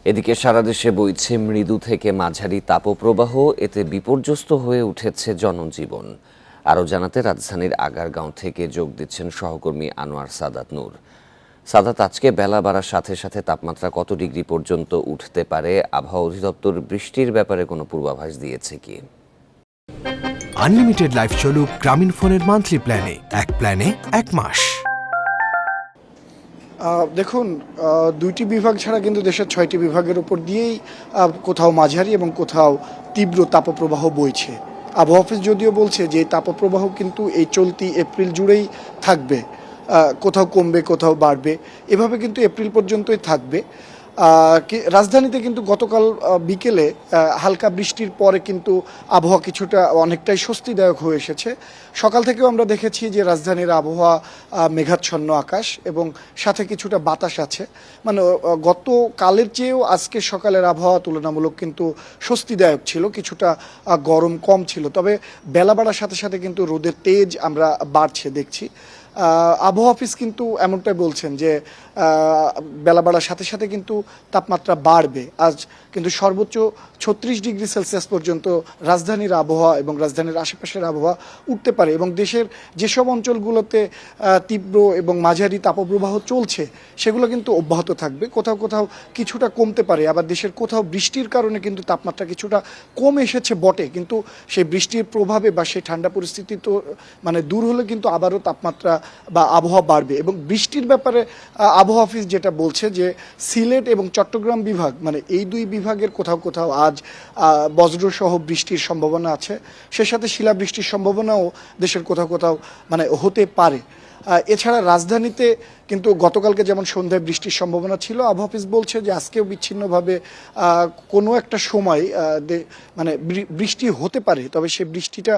এদিকে সারা দেশে বইছে মৃদু থেকে মাঝারি তাপপ্রবাহ, এতে বিপর্যস্ত হয়ে উঠেছে জনজীবন। আরও জানাতে রাজধানীর আগারগাঁও থেকে যোগ দিচ্ছেন সহকর্মী আনোয়ার সাদাত নূর। সাদাত, আজকে বেলা বাড়ার সাথে সাথে তাপমাত্রা কত ডিগ্রি পর্যন্ত উঠতে পারে? আবহাওয়া অধিদপ্তর বৃষ্টির ব্যাপারে কোনো পূর্বাভাস দিয়েছে কি? আনলিমিটেড লাইফ চলুক গ্রামীণ ফোনের মান্থলি প্ল্যানে, এক প্ল্যানে 1 মাস। দেখুন, দুইটি বিভাগ ছাড়া কিন্তু দেশের 6টি বিভাগের উপর দিয়েই কোথাও মাঝারি এবং কোথাও তীব্র তাপপ্রবাহ বইছে। আবহাওয়া অফিস যদিও বলছে যে এই তাপপ্রবাহ কিন্তু এই চলতি এপ্রিল জুড়েই থাকবে, কোথাও কমবে কোথাও বাড়বে, এভাবে কিন্তু এপ্রিল পর্যন্তই থাকবে। রাজধানীতে কিন্তু গতকাল বিকেলে হালকা বৃষ্টির পরে কিন্তু আবহাওয়া কিছুটা অনেকটাই স্বস্তিদায়ক হয়ে এসেছে। সকাল থেকেও আমরা দেখেছি যে রাজধানীর আবহাওয়া মেঘাচ্ছন্ন আকাশ এবং সাথে কিছুটা বাতাস আছে। মানে গতকালের চেয়েও আজকে সকালের আবহাওয়া তুলনামূলক কিন্তু স্বস্তিদায়ক ছিল, কিছুটা গরম কম ছিল। তবে বেলা বাড়ার সাথে সাথে কিন্তু রোদের তেজ আমরা বাড়ছে দেখছি। আবহাওয়া অফিস কিন্তু এমনটাই বলছেন যে বেলা বাড়ার সাথে সাথে কিন্তু তাপমাত্রা বাড়বে। আজ কিন্তু সর্বোচ্চ 36 ডিগ্রি সেলসিয়াস পর্যন্ত রাজধানীর আবহাওয়া এবং রাজধানীর আশেপাশের আবহাওয়া উঠতে পারে এবং দেশের যেসব অঞ্চলগুলোতে তীব্র এবং মাঝারি তাপপ্রবাহ চলছে সেগুলো কিন্তু অব্যাহত থাকবে। কোথাও কোথাও কিছুটা কমতে পারে, আবার দেশের কোথাও বৃষ্টির কারণে কিন্তু তাপমাত্রা কিছুটা কমে এসেছে বটে, কিন্তু সেই বৃষ্টির প্রভাবে বা সেই ঠান্ডা পরিস্থিতি তো মানে দূর হলে কিন্তু আবারও তাপমাত্রা বা আবহাওয়া বাড়বে। এবং বৃষ্টির ব্যাপারে আবহাওয়া অফিস যেটা বলছে যে সিলেট এবং চট্টগ্রাম বিভাগ, মানে এই দুই বিভাগের কোথাও কোথাও আজ বজ্রসহ বৃষ্টির সম্ভাবনা আছে, সে সাথে শিলাবৃষ্টির সম্ভাবনাও দেশের কোথাও কোথাও মানে হতে পারে। এছাড়া রাজধানীতে কিন্তু গতকালকে যেমন সন্ধ্যায় বৃষ্টির সম্ভাবনা ছিল, আবহাওয়া অফিস বলছে যে আজকেও বিচ্ছিন্নভাবে কোনো একটা সময় মানে বৃষ্টি হতে পারে, তবে সে বৃষ্টিটা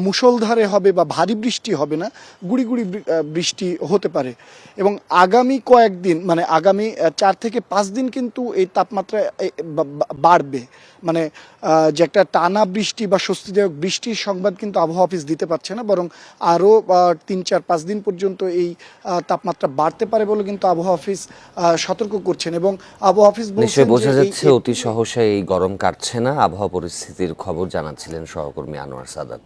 মুষলধারে হবে বা ভারী বৃষ্টি হবে না, গুড়ি গুড়ি বৃষ্টি হতে পারে। এবং আগামী কয়েকদিন মানে আগামী 4 থেকে 5 দিন কিন্তু এই তাপমাত্রা বাড়বে। মানে যে একটা টানা বৃষ্টি বা স্বস্তিদায়ক বৃষ্টির সংবাদ কিন্তু আবহাওয়া অফিস দিতে পারছে না, বরং আরও 3-4-5 দিন পর্যন্ত এই তাপমাত্রা বাড়তে পারে বলে কিন্তু আবহাওয়া অফিস সতর্ক করছেন। এবং আবহাওয়া অফিস বলছেন বোঝা যাচ্ছে অতি সহসায় এই গরম কাটছে না। আবহাওয়া পরিস্থিতির খবর জানাচ্ছিলেন সহকর্মী আনোয়ার সাদাত।